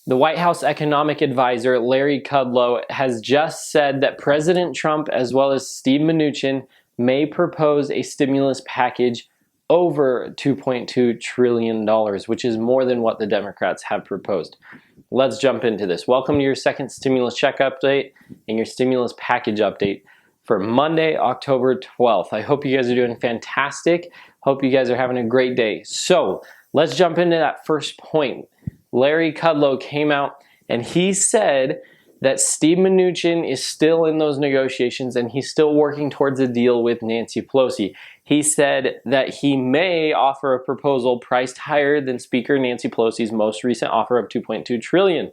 The White House economic advisor, Larry Kudlow, has just said that President Trump, as well as Steve Mnuchin, may propose a stimulus package over $2.2 trillion, which is more than what the Democrats have proposed. Let's jump into this. Welcome to your second stimulus check update and your stimulus package update for Monday, October 12th. I hope you guys are doing fantastic. Hope you guys are having a great day. So let's jump into that first point. Larry Kudlow came out and he said that Steve Mnuchin is still in those negotiations and he's still working towards a deal with Nancy Pelosi. He said that he may offer a proposal priced higher than Speaker Nancy Pelosi's most recent offer of $2.2 trillion.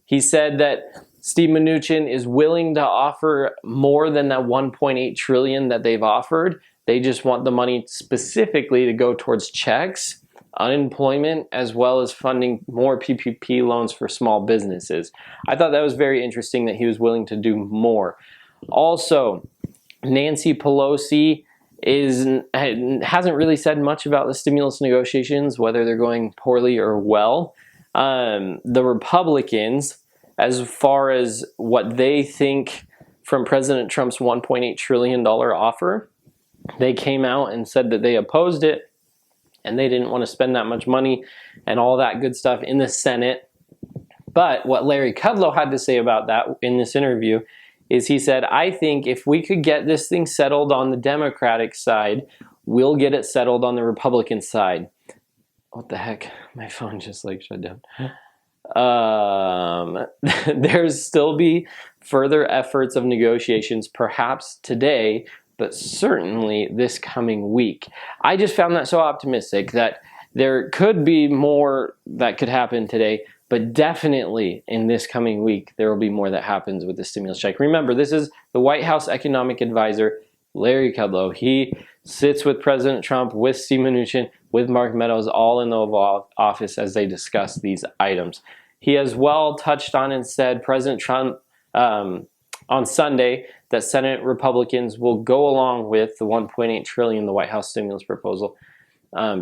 He said that Steve Mnuchin is willing to offer more than that $1.8 trillion that they've offered. They just want the money specifically to go towards checks, unemployment, as well as funding more PPP loans for small businesses. I thought that was very interesting that he was willing to do more. Also, Nancy Pelosi hasn't really said much about the stimulus negotiations, whether they're going poorly or well. The Republicans, as far as what they think from President Trump's $1.8 trillion offer, they came out and said that they opposed it and they didn't want to spend that much money and all that good stuff in the Senate. But what Larry Kudlow had to say about that in this interview is he said, I think if we could get this thing settled on the Democratic side, we'll get it settled on the Republican side. What the heck? My phone just like shut down. There's still be further efforts of negotiations, perhaps today, but certainly this coming week. I just found that so optimistic that there could be more that could happen today, but definitely in this coming week, there will be more that happens with the stimulus check. Remember, this is the White House economic advisor, Larry Kudlow. He sits with President Trump, with Steve Mnuchin, with Mark Meadows, all in the Oval Office as they discuss these items. He as well touched on and said President Trump on Sunday that Senate Republicans will go along with the $1.8 trillion, the White House stimulus proposal,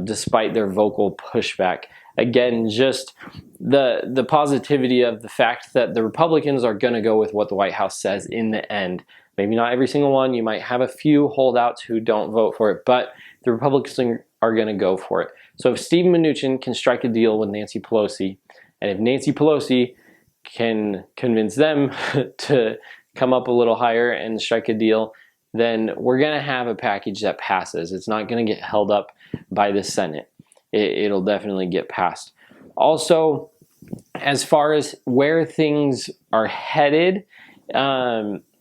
despite their vocal pushback. Again, just the positivity of the fact that the Republicans are going to go with what the White House says in the end. Maybe not every single one. You might have a few holdouts who don't vote for it, but the Republicans are going to go for it. So if Steve Mnuchin can strike a deal with Nancy Pelosi, and if Nancy Pelosi can convince them to come up a little higher and strike a deal, then we're going to have a package that passes. It's not going to get held up by the Senate. It'll definitely get passed. Also, as far as where things are headed,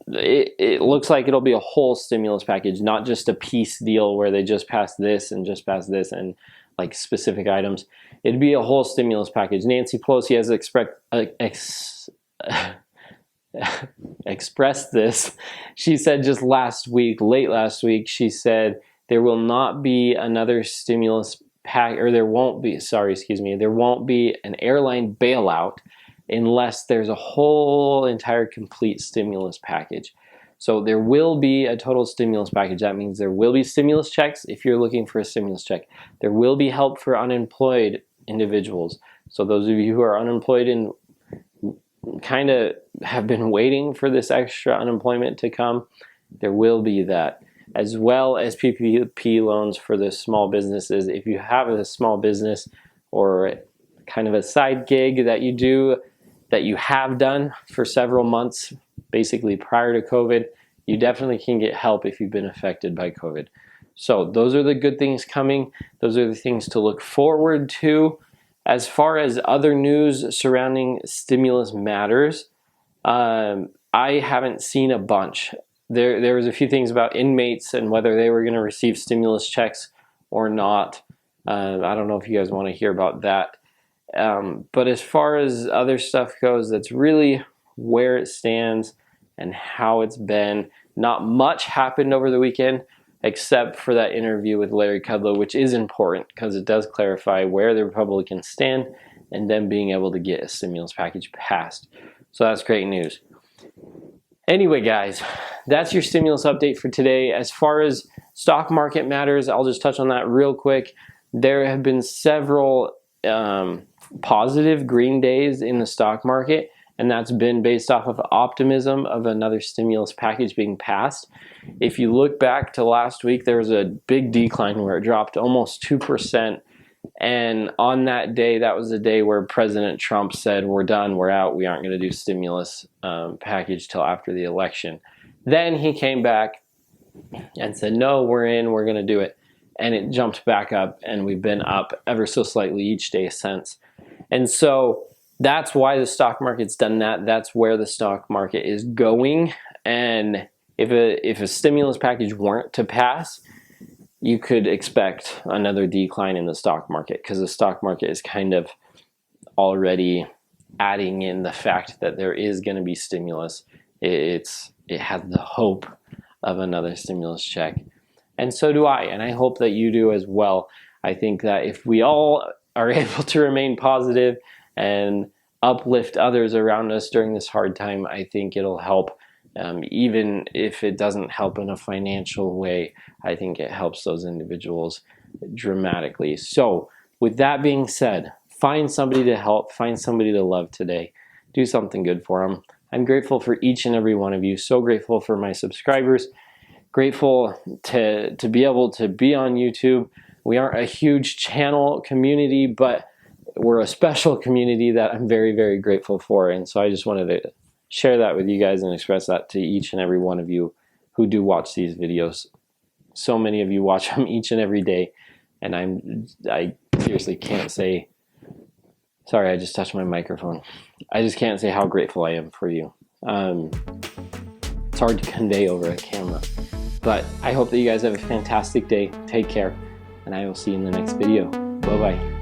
it looks like it'll be a whole stimulus package, not just a piece deal where they just pass this and just pass this and like specific items. It'd be a whole stimulus package. Nancy Pelosi has expressed this. She said just last week, late last week, she said there will not be another stimulus pack, or there won't be an airline bailout unless there's a whole entire complete stimulus package. So there will be a total stimulus package. That means there will be stimulus checks if you're looking for a stimulus check. There will be help for unemployed individuals. So those of you who are unemployed and kind of have been waiting for this extra unemployment to come, there will be that, as well as PPP loans for the small businesses. If you have a small business or kind of a side gig that you have done for several months, basically prior to COVID, you definitely can get help if you've been affected by COVID. So those are the good things coming. Those are the things to look forward to. As far as other news surrounding stimulus matters, I haven't seen a bunch. There was a few things about inmates and whether they were going to receive stimulus checks or not. I don't know if you guys want to hear about that. But as far as other stuff goes, that's really where it stands and how it's been. Not much happened over the weekend except for that interview with Larry Kudlow, which is important because it does clarify where the Republicans stand and them being able to get a stimulus package passed. So that's great news. Anyway, guys, that's your stimulus update for today. As far as stock market matters, I'll just touch on that real quick. There have been several positive green days in the stock market, and that's been based off of optimism of another stimulus package being passed. If you look back to last week, there was a big decline where it dropped almost 2%. And on that day, that was the day where President Trump said, we're done, we're out, we aren't going to do stimulus package till after the election. Then he came back and said, no, we're in, we're going to do it. And it jumped back up, and we've been up ever so slightly each day since. And so that's why the stock market's done that. That's where the stock market is going. And if a stimulus package weren't to pass, you could expect another decline in the stock market, because the stock market is kind of already adding in the fact that there is going to be stimulus. It has the hope of another stimulus check. And so do I, and I hope that you do as well. I think that if we all are able to remain positive and uplift others around us during this hard time, I think it'll help. Even if it doesn't help in a financial way, I think it helps those individuals dramatically. So with that being said, find somebody to help, find somebody to love today. Do something good for them. I'm grateful for each and every one of you. So grateful for my subscribers. Grateful to be able to be on YouTube. We aren't a huge channel community, but we're a special community that I'm very, very grateful for. And so I just wanted to share that with you guys and express that to each and every one of you who do watch these videos. So many of you watch them each and every day, and I seriously can't say, sorry, I just touched my microphone. I just can't say how grateful I am for you. It's hard to convey over a camera, but I hope that you guys have a fantastic day. Take care, and I will see you in the next video. Bye-bye.